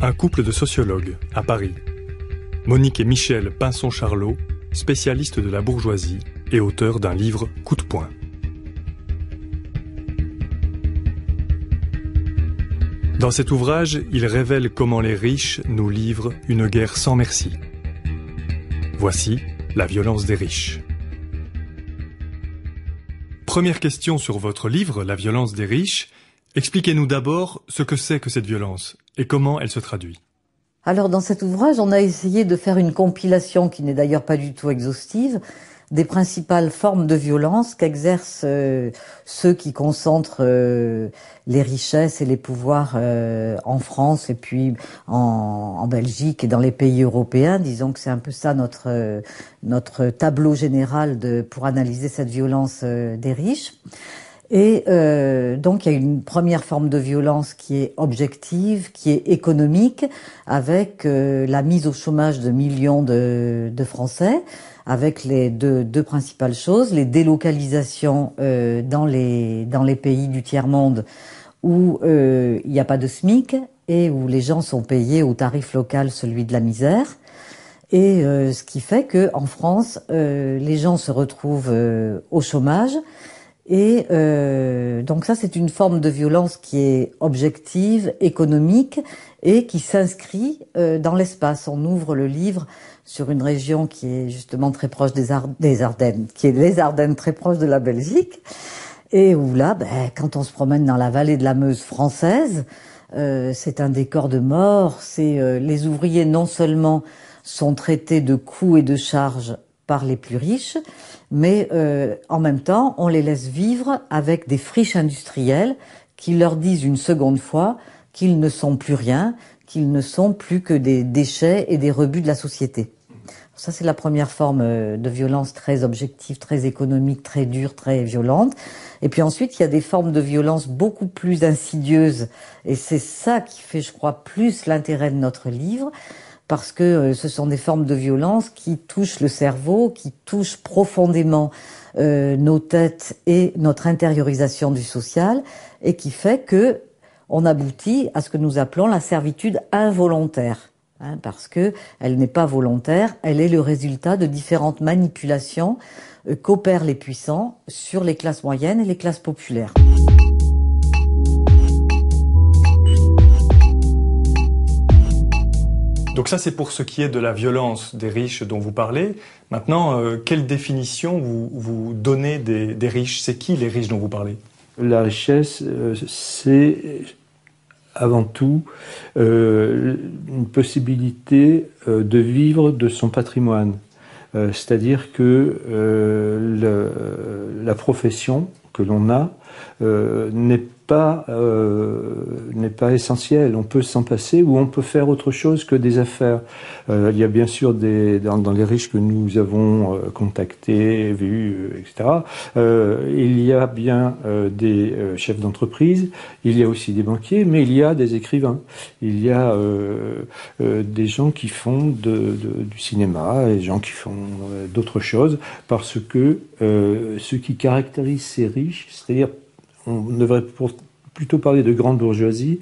Un couple de sociologues, à Paris. Monique et Michel Pinson-Charlot, spécialistes de la bourgeoisie et auteurs d'un livre Coup de poing. Dans cet ouvrage, ils révèlent comment les riches nous livrent une guerre sans merci. Voici la violence des riches. Première question sur votre livre, La violence des riches. Expliquez-nous d'abord ce que c'est que cette violence et comment elle se traduit. Alors dans cet ouvrage, on a essayé de faire une compilation qui n'est d'ailleurs pas du tout exhaustive des principales formes de violence qu'exercent ceux qui concentrent les richesses et les pouvoirs en France et puis en Belgique et dans les pays européens. Disons que c'est un peu ça notre tableau général pour analyser cette violence des riches. Et donc il y a une première forme de violence qui est objective, qui est économique, avec la mise au chômage de millions de Français, avec les deux principales choses, les délocalisations dans les pays du tiers-monde où il n'y a pas de SMIC et où les gens sont payés au tarif local, celui de la misère. Et ce qui fait que en France, les gens se retrouvent au chômage. Et donc ça, c'est une forme de violence qui est objective, économique et qui s'inscrit dans l'espace. On ouvre le livre sur une région qui est justement très proche des Ardennes, qui est les Ardennes, très proche de la Belgique, et où là, quand on se promène dans la vallée de la Meuse française, c'est un décor de mort. C'est les ouvriers non seulement sont traités de coûts et de charges par les plus riches, mais en même temps, on les laisse vivre avec des friches industrielles qui leur disent une seconde fois qu'ils ne sont plus rien, qu'ils ne sont plus que des déchets et des rebuts de la société. Ça, c'est la première forme de violence très objective, très économique, très dure, très violente. Et puis ensuite, il y a des formes de violence beaucoup plus insidieuses. Et c'est ça qui fait, je crois, plus l'intérêt de notre livre, parce que ce sont des formes de violence qui touchent le cerveau, qui touchent profondément nos têtes et notre intériorisation du social, et qui fait que on aboutit à ce que nous appelons la servitude involontaire, parce que elle n'est pas volontaire, elle est le résultat de différentes manipulations qu'opèrent les puissants sur les classes moyennes et les classes populaires. Donc ça, c'est pour ce qui est de la violence des riches dont vous parlez. Maintenant, quelle définition vous donnez des riches? C'est qui les riches dont vous parlez? La richesse, c'est avant tout une possibilité de vivre de son patrimoine. C'est-à-dire que la profession que l'on a n'est pas essentiel. On peut s'en passer ou on peut faire autre chose que des affaires. Il y a bien sûr dans les riches que nous avons contactés, vus, etc. Il y a bien des chefs d'entreprise, il y a aussi des banquiers, mais il y a des écrivains. Il y a des gens qui font du cinéma, des gens qui font d'autres choses, parce que ce qui caractérise ces riches, c'est-à-dire on devrait plutôt parler de grande bourgeoisie,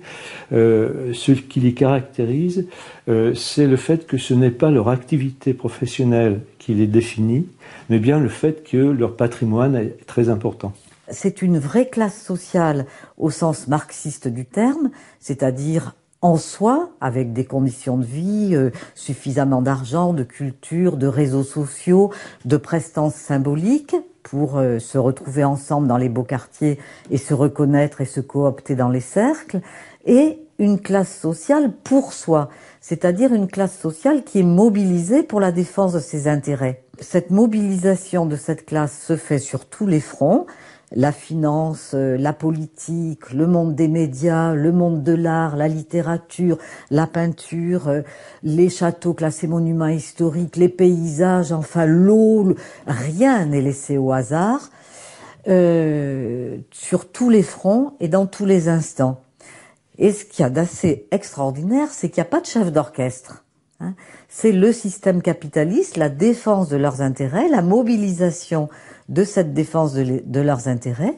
ce qui les caractérise, c'est le fait que ce n'est pas leur activité professionnelle qui les définit, mais bien le fait que leur patrimoine est très important. C'est une vraie classe sociale au sens marxiste du terme, c'est-à-dire en soi, avec des conditions de vie, suffisamment d'argent, de culture, de réseaux sociaux, de prestance symbolique, pour se retrouver ensemble dans les beaux quartiers et se reconnaître et se coopter dans les cercles, et une classe sociale pour soi, c'est-à-dire une classe sociale qui est mobilisée pour la défense de ses intérêts. Cette mobilisation de cette classe se fait sur tous les fronts, la finance, la politique, le monde des médias, le monde de l'art, la littérature, la peinture, les châteaux classés monuments historiques, les paysages, enfin l'eau, rien n'est laissé au hasard, sur tous les fronts et dans tous les instants. Et ce qu'il y a d'assez extraordinaire, c'est qu'il n'y a pas de chef d'orchestre. C'est le système capitaliste, la défense de leurs intérêts, la mobilisation de cette défense de leurs intérêts,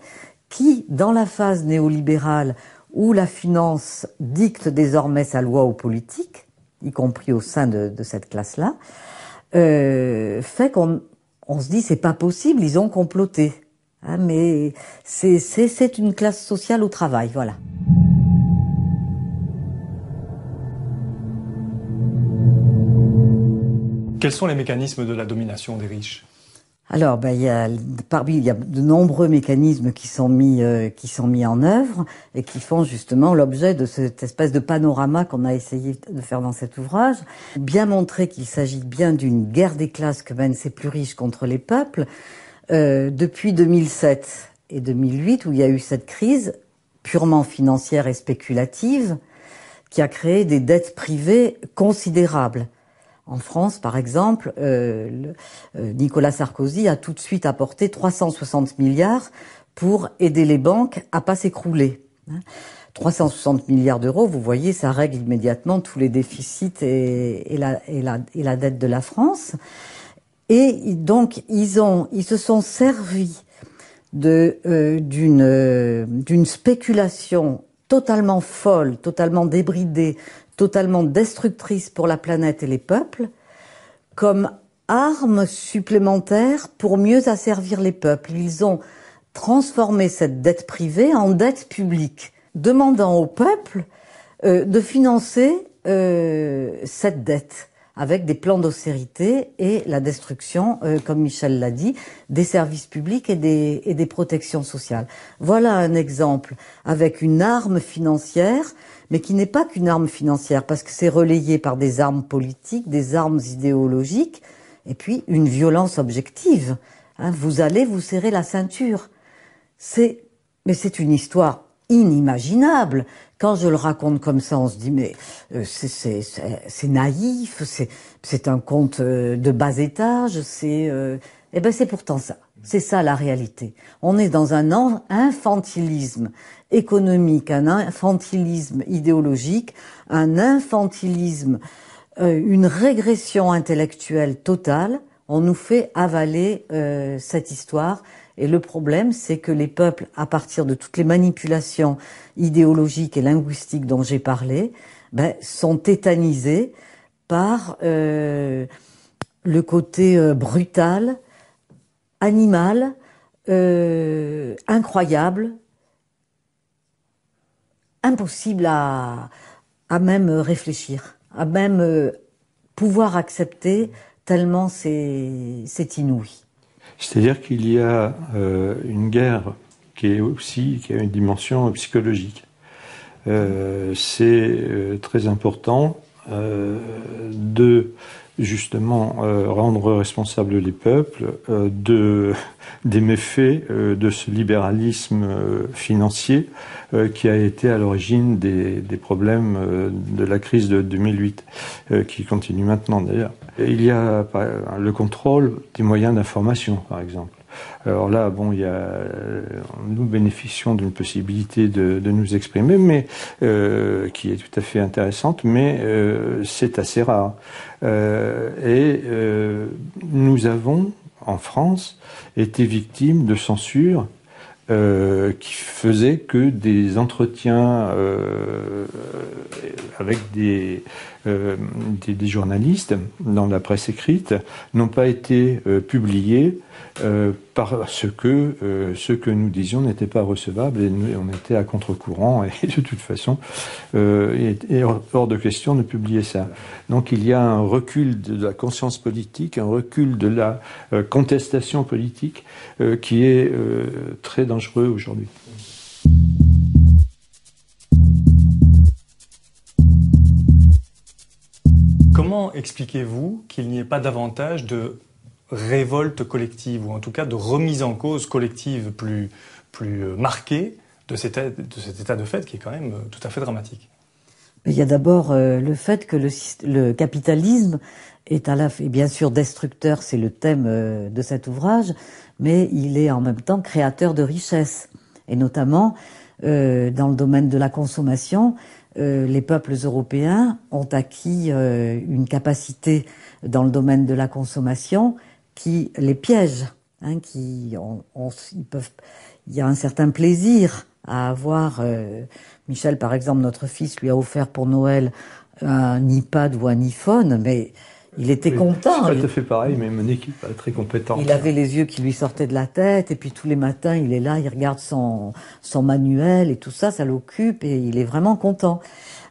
qui, dans la phase néolibérale, où la finance dicte désormais sa loi aux politiques, y compris au sein de cette classe-là, fait qu'on se dit c'est pas possible, ils ont comploté. Hein, mais c'est une classe sociale au travail, voilà. Quels sont les mécanismes de la domination des riches? Alors, il y a de nombreux mécanismes qui sont mis en œuvre et qui font justement l'objet de cette espèce de panorama qu'on a essayé de faire dans cet ouvrage. Bien montrer qu'il s'agit bien d'une guerre des classes que mènent ces plus riches contre les peuples. Depuis 2007 et 2008, où il y a eu cette crise purement financière et spéculative, qui a créé des dettes privées considérables. En France, par exemple, Nicolas Sarkozy a tout de suite apporté 360 milliards pour aider les banques à pas s'écrouler. 360 milliards d'euros, vous voyez, ça règle immédiatement tous les déficits et la dette de la France. Et donc, ils se sont servis d'une spéculation totalement folle, totalement débridée, totalement destructrice pour la planète et les peuples, comme arme supplémentaire pour mieux asservir les peuples. Ils ont transformé cette dette privée en dette publique, demandant au peuple de financer cette dette avec des plans d'austérité et la destruction, comme Michel l'a dit, des services publics et des protections sociales. Voilà un exemple avec une arme financière, mais qui n'est pas qu'une arme financière, parce que c'est relayé par des armes politiques, des armes idéologiques, et puis une violence objective. Hein, vous allez vous serrer la ceinture. Mais c'est une histoire inimaginable. Quand je le raconte comme ça, on se dit mais c'est naïf, c'est un conte de bas étage, eh ben c'est pourtant ça. C'est ça la réalité. On est dans un infantilisme économique, un infantilisme idéologique, un infantilisme, une régression intellectuelle totale. On nous fait avaler cette histoire. Et le problème, c'est que les peuples, à partir de toutes les manipulations idéologiques et linguistiques dont j'ai parlé, sont tétanisés par le côté brutal, animal, incroyable, impossible à même réfléchir, à même pouvoir accepter, tellement c'est inouï. C'est-à-dire qu'il y a une guerre qui a une dimension psychologique. C'est très important de justement rendre responsables les peuples des méfaits de ce libéralisme financier qui a été à l'origine des problèmes de la crise de 2008, qui continue maintenant d'ailleurs. Il y a le contrôle des moyens d'information, par exemple. Alors là, nous bénéficions d'une possibilité de nous exprimer, mais qui est tout à fait intéressante, mais c'est assez rare. Nous avons, en France, été victimes de censure qui faisait que des entretiens avec des journalistes dans la presse écrite n'ont pas été publiés parce que ce que nous disions n'était pas recevable et on était à contre-courant et de toute façon il est hors de question de publier ça. Donc il y a un recul de la conscience politique, un recul de la contestation politique qui est très dangereux aujourd'hui. Comment expliquez-vous qu'il n'y ait pas davantage de révolte collective, ou en tout cas de remise en cause collective plus marquée de cet état de fait qui est quand même tout à fait dramatique? Il y a d'abord le fait que le capitalisme est bien sûr destructeur, c'est le thème de cet ouvrage, mais il est en même temps créateur de richesses. Et notamment, dans le domaine de la consommation, les peuples européens ont acquis une capacité dans le domaine de la consommation qui les piège. Il y a un certain plaisir à avoir... Michel, par exemple, notre fils, lui a offert pour Noël un iPad ou un iPhone, mais il était content. C'est tout à fait pareil, mais Monique n'est pas très compétente. Il avait les yeux qui lui sortaient de la tête, et puis tous les matins, il est là, il regarde son manuel, et tout ça, ça l'occupe, et il est vraiment content.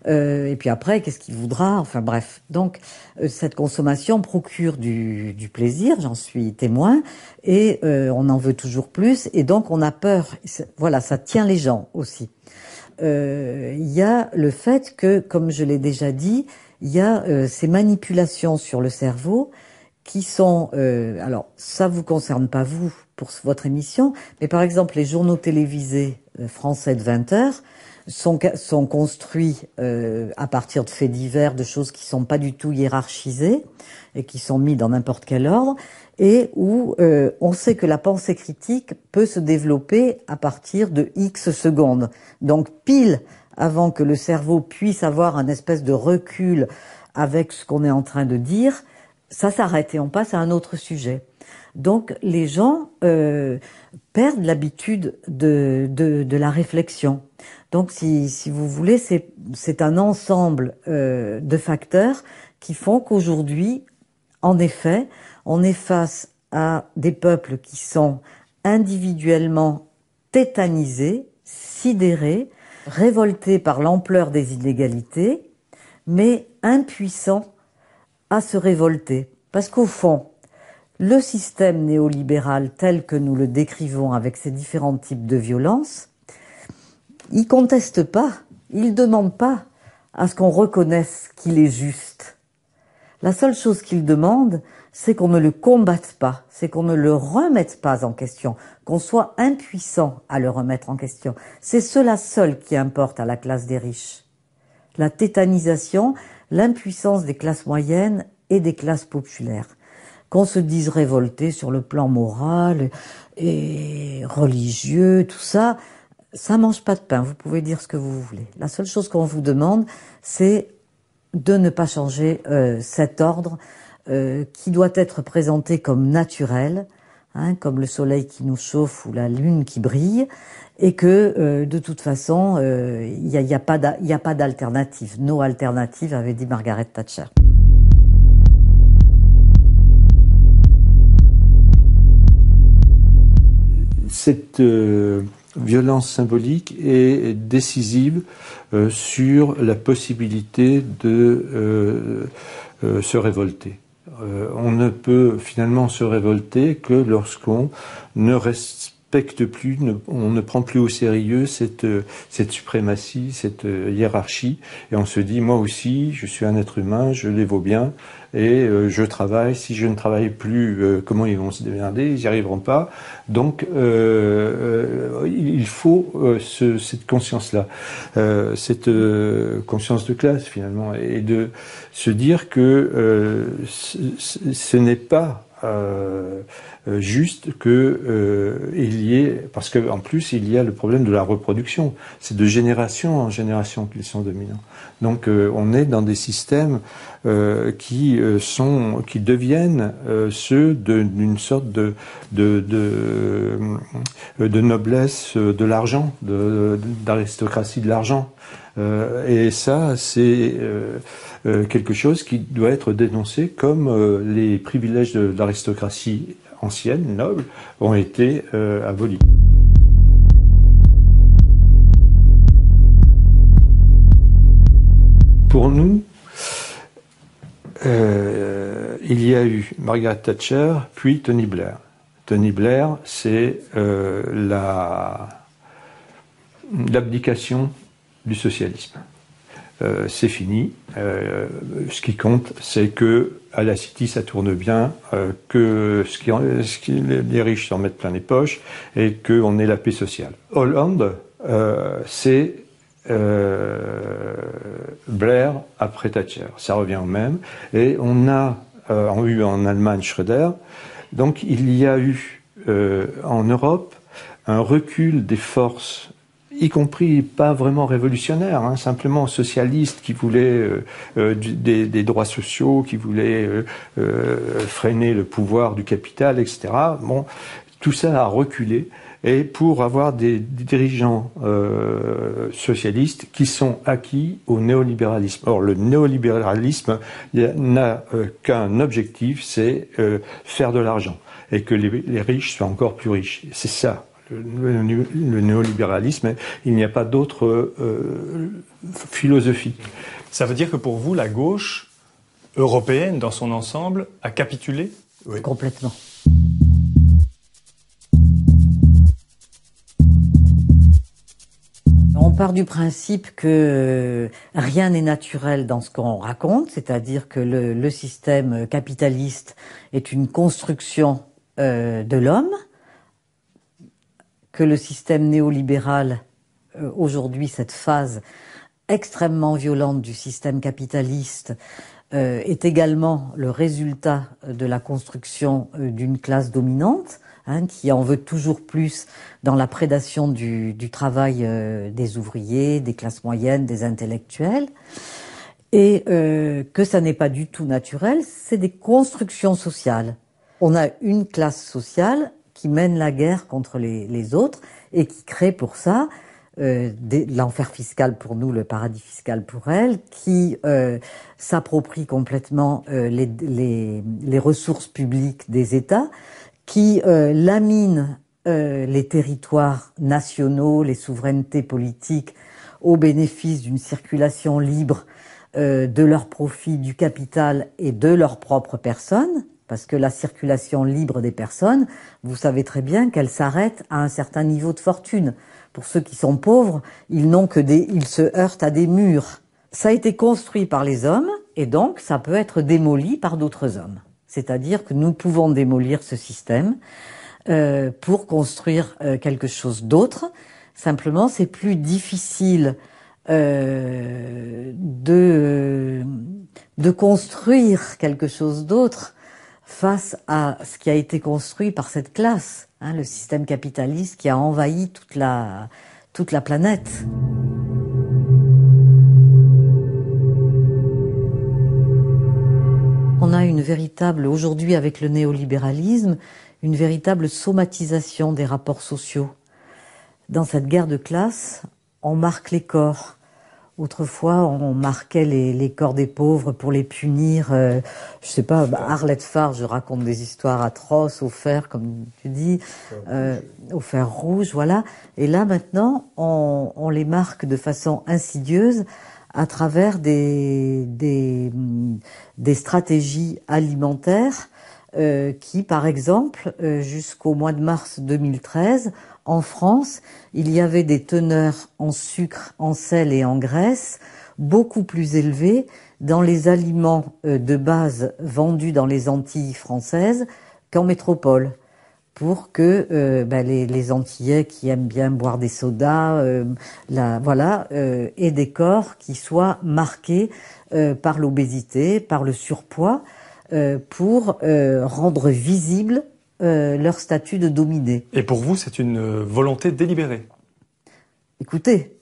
Et puis après, qu'est-ce qu'il voudra? Enfin bref. Donc, cette consommation procure du plaisir, j'en suis témoin, et on en veut toujours plus, et donc on a peur. Voilà, ça tient les gens aussi. Il y a le fait que, comme je l'ai déjà dit, il y a ces manipulations sur le cerveau qui sont... alors, ça vous concerne pas vous pour votre émission, mais par exemple, les journaux télévisés français de 20 heures sont construits à partir de faits divers, de choses qui sont pas du tout hiérarchisées et qui sont mis dans n'importe quel ordre, et où on sait que la pensée critique peut se développer à partir de X secondes. Donc pile avant que le cerveau puisse avoir un espèce de recul avec ce qu'on est en train de dire, ça s'arrête et on passe à un autre sujet. Donc les gens perdent l'habitude de la réflexion. Donc si vous voulez, c'est un ensemble de facteurs qui font qu'aujourd'hui, en effet, on est face à des peuples qui sont individuellement tétanisés, sidérés, révoltés par l'ampleur des inégalités, mais impuissants à se révolter. Parce qu'au fond, le système néolibéral tel que nous le décrivons avec ses différents types de violences, il conteste pas, il demande pas à ce qu'on reconnaisse qu'il est juste. La seule chose qu'il demande, c'est qu'on ne le combatte pas, c'est qu'on ne le remette pas en question, qu'on soit impuissant à le remettre en question. C'est cela seul qui importe à la classe des riches. La tétanisation, l'impuissance des classes moyennes et des classes populaires. Qu'on se dise révolté sur le plan moral et religieux, tout ça, ça mange pas de pain, vous pouvez dire ce que vous voulez. La seule chose qu'on vous demande, c'est de ne pas changer cet ordre qui doit être présenté comme naturel, hein, comme le soleil qui nous chauffe ou la lune qui brille, et que de toute façon, il y a pas d'alternative. No alternative, avait dit Margaret Thatcher. Cette violence symbolique est décisive sur la possibilité de se révolter. On ne peut finalement se révolter que lorsqu'on ne respecte plus, on ne prend plus au sérieux cette suprématie, cette hiérarchie, et on se dit, moi aussi, je suis un être humain, je les vaux bien, et je travaille. Si je ne travaille plus, comment ils vont se démerder? Ils n'y arriveront pas. Donc, il faut cette conscience-là, cette conscience de classe finalement, et de se dire que ce n'est pas juste que il y ait, parce que en plus il y a le problème de la reproduction. C'est de génération en génération qu'ils sont dominants. Donc on est dans des systèmes qui deviennent ceux d'une sorte de noblesse de l'argent, d'aristocratie de l'argent. Et ça, c'est quelque chose qui doit être dénoncé, comme les privilèges de l'aristocratie ancienne, noble, ont été abolis. Pour nous, il y a eu Margaret Thatcher, puis Tony Blair. Tony Blair, c'est l'abdication du socialisme. C'est fini. Ce qui compte, c'est que à la City ça tourne bien, que les riches s'en mettent plein les poches et qu'on ait la paix sociale. Hollande, c'est Blair après Thatcher. Ça revient au même. Et on a eu en Allemagne Schröder. Donc il y a eu en Europe un recul des forces, y compris pas vraiment révolutionnaires, hein, simplement socialistes qui voulaient des droits sociaux, qui voulaient freiner le pouvoir du capital, etc. Bon, tout ça a reculé et pour avoir des dirigeants socialistes qui sont acquis au néolibéralisme. Or, le néolibéralisme n'a qu'un objectif, c'est faire de l'argent, et que les riches soient encore plus riches. C'est ça, le néolibéralisme. Il n'y a pas d'autre philosophie. Ça veut dire que pour vous, la gauche européenne, dans son ensemble, a capitulé? Oui. Complètement. On part du principe que rien n'est naturel dans ce qu'on raconte, c'est-à-dire que le système capitaliste est une construction de l'homme, que le système néolibéral, aujourd'hui, cette phase extrêmement violente du système capitaliste, est également le résultat de la construction d'une classe dominante, qui en veut toujours plus dans la prédation du travail des ouvriers, des classes moyennes, des intellectuels, et que ça n'est pas du tout naturel, c'est des constructions sociales. On a une classe sociale qui mène la guerre contre les autres et qui crée pour ça l'enfer fiscal pour nous, le paradis fiscal pour elle, qui s'approprie complètement les ressources publiques des États, qui lamine les territoires nationaux, les souverainetés politiques au bénéfice d'une circulation libre de leurs profits, du capital et de leurs propres personnes, parce que la circulation libre des personnes, vous savez très bien qu'elle s'arrête à un certain niveau de fortune. Pour ceux qui sont pauvres, ils se heurtent à des murs. Ça a été construit par les hommes, et donc ça peut être démoli par d'autres hommes. C'est-à-dire que nous pouvons démolir ce système pour construire quelque chose d'autre. Simplement, c'est plus difficile de construire quelque chose d'autre face à ce qui a été construit par cette classe, le système capitaliste qui a envahi toute la planète. On a aujourd'hui avec le néolibéralisme, une véritable somatisation des rapports sociaux. Dans cette guerre de classe, on marque les corps. Autrefois, on marquait les corps des pauvres pour les punir. Je sais pas, Arlette Farge raconte des histoires atroces au fer, comme tu dis, au fer rouge, voilà. Et là, maintenant, on les marque de façon insidieuse à travers des stratégies alimentaires qui, par exemple, jusqu'au mois de mars 2013, en France, il y avait des teneurs en sucre, en sel et en graisse beaucoup plus élevées dans les aliments de base vendus dans les Antilles françaises qu'en métropole, pour que les Antillais qui aiment bien boire des sodas, aient des corps qui soient marqués par l'obésité, par le surpoids, pour rendre visible leur statut de dominé. Et pour vous, c'est une volonté délibérée? Écoutez,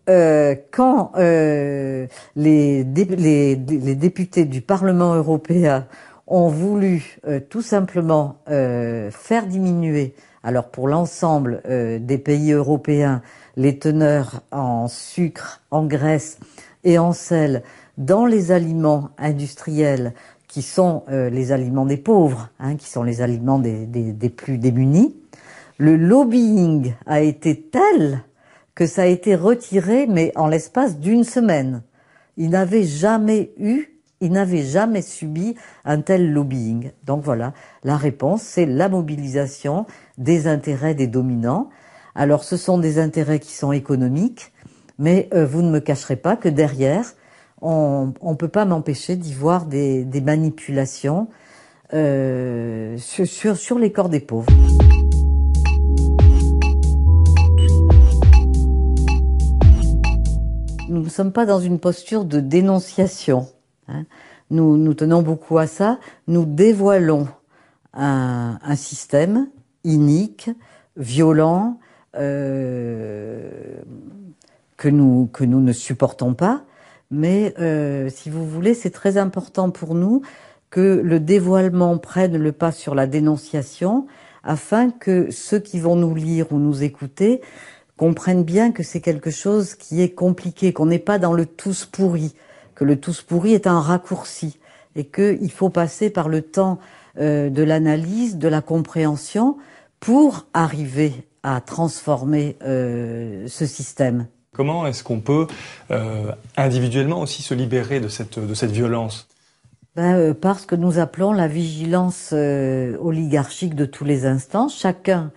quand les députés du Parlement européen ont voulu tout simplement faire diminuer, alors pour l'ensemble des pays européens, les teneurs en sucre, en graisse et en sel dans les aliments industriels qui sont les aliments des pauvres, qui sont les aliments des plus démunis, le lobbying a été tel que ça a été retiré, mais en l'espace d'une semaine. Ils n'avaient jamais subi un tel lobbying. Donc voilà, la réponse, c'est la mobilisation des intérêts des dominants. Alors ce sont des intérêts qui sont économiques, mais vous ne me cacherez pas que derrière, on ne peut pas m'empêcher d'y voir des manipulations sur les corps des pauvres. Nous ne sommes pas dans une posture de dénonciation. Nous tenons beaucoup à ça. Nous dévoilons un système inique, violent, que nous ne supportons pas. Mais si vous voulez, c'est très important pour nous que le dévoilement prenne le pas sur la dénonciation, afin que ceux qui vont nous lire ou nous écouter comprennent bien que c'est quelque chose qui est compliqué, qu'on n'est pas dans le tous pourri, que le tous pourri est un raccourci et qu'il faut passer par le temps de l'analyse, de la compréhension pour arriver à transformer ce système. Comment est-ce qu'on peut individuellement aussi se libérer de cette violence? Parce que nous appelons la vigilance oligarchique de tous les instants. Chacun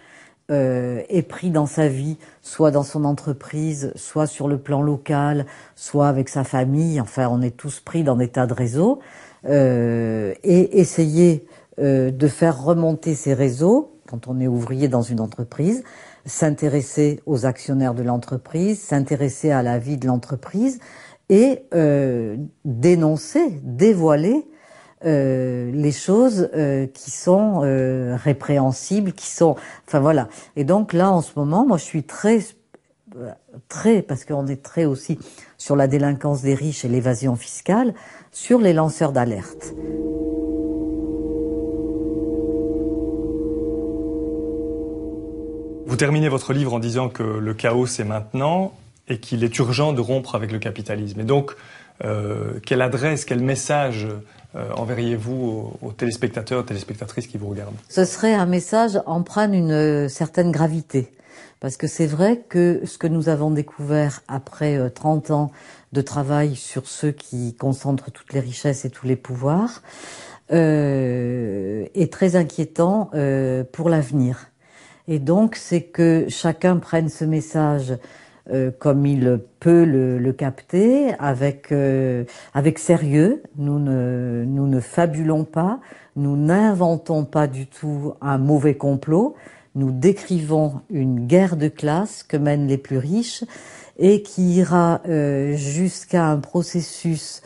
est pris dans sa vie, soit dans son entreprise, soit sur le plan local, soit avec sa famille. Enfin, on est tous pris dans des tas de réseaux. Et essayer de faire remonter ces réseaux, quand on est ouvrier dans une entreprise, s'intéresser aux actionnaires de l'entreprise, s'intéresser à la vie de l'entreprise et dénoncer, dévoiler les choses qui sont répréhensibles, qui sont... Enfin voilà. Et donc là, en ce moment, moi je suis très, parce qu'on est très aussi sur la délinquance des riches et l'évasion fiscale, sur les lanceurs d'alerte. Vous terminez votre livre en disant que le chaos c'est maintenant et qu'il est urgent de rompre avec le capitalisme. Et donc, quelle adresse, quel message enverriez-vous aux téléspectateurs, téléspectatrices qui vous regardent? Ce serait un message empreint d'une certaine gravité. Parce que c'est vrai que ce que nous avons découvert après 30 ans de travail sur ceux qui concentrent toutes les richesses et tous les pouvoirs est très inquiétant pour l'avenir. Et donc, c'est que chacun prenne ce message comme il peut le capter, avec sérieux. Nous ne fabulons pas, nous n'inventons pas du tout un mauvais complot. Nous décrivons une guerre de classe que mènent les plus riches et qui ira jusqu'à un processus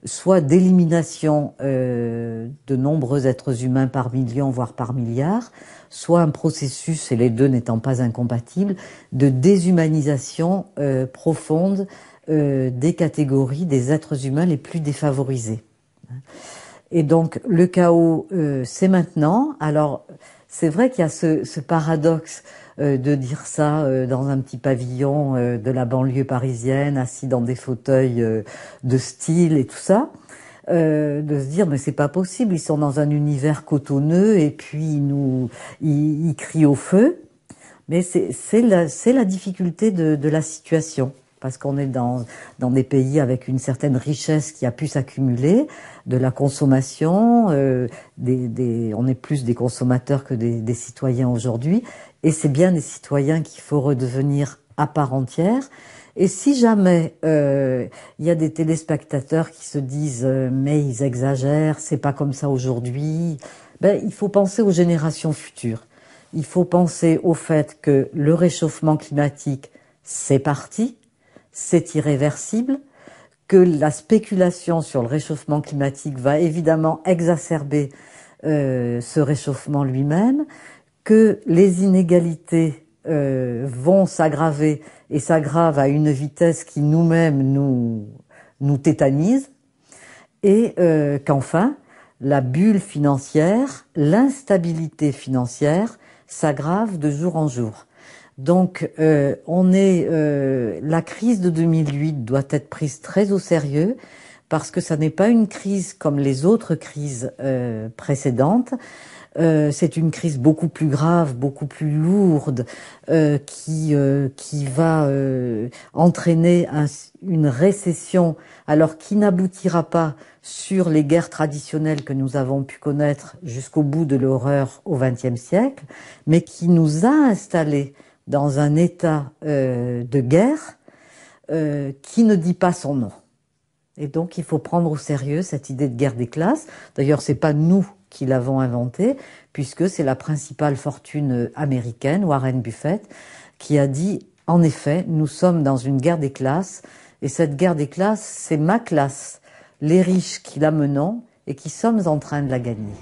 soit d'élimination de nombreux êtres humains par million, voire par milliard, soit un processus, et les deux n'étant pas incompatibles, de déshumanisation profonde des catégories des êtres humains les plus défavorisés. Et donc le chaos, c'est maintenant. Alors c'est vrai qu'il y a ce paradoxe de dire ça dans un petit pavillon de la banlieue parisienne, assis dans des fauteuils de style et tout ça, de se dire mais c'est pas possible, ils sont dans un univers cotonneux et puis ils crient au feu. Mais c'est la difficulté de la situation. Parce qu'on est dans des pays avec une certaine richesse qui a pu s'accumuler, de la consommation, on est plus des consommateurs que des citoyens aujourd'hui, et c'est bien des citoyens qu'il faut redevenir à part entière. Et si jamais il y a des téléspectateurs qui se disent mais ils exagèrent, c'est pas comme ça aujourd'hui, il faut penser aux générations futures. Il faut penser au fait que le réchauffement climatique, c'est parti. C'est irréversible, que la spéculation sur le réchauffement climatique va évidemment exacerber ce réchauffement lui-même, que les inégalités vont s'aggraver et s'aggravent à une vitesse qui nous-mêmes nous tétanise, et qu'enfin, la bulle financière, l'instabilité financière s'aggrave de jour en jour. Donc, la crise de 2008 doit être prise très au sérieux parce que ça n'est pas une crise comme les autres crises précédentes. C'est une crise beaucoup plus grave, beaucoup plus lourde, qui va entraîner une récession, alors qui n'aboutira pas sur les guerres traditionnelles que nous avons pu connaître jusqu'au bout de l'horreur au XXe siècle, mais qui nous a installés dans un état de guerre qui ne dit pas son nom. Et donc il faut prendre au sérieux cette idée de guerre des classes. D'ailleurs, c'est pas nous qui l'avons inventée, puisque c'est la principale fortune américaine, Warren Buffett, qui a dit, en effet, nous sommes dans une guerre des classes, et cette guerre des classes, c'est ma classe, les riches qui la menons et qui sommes en train de la gagner.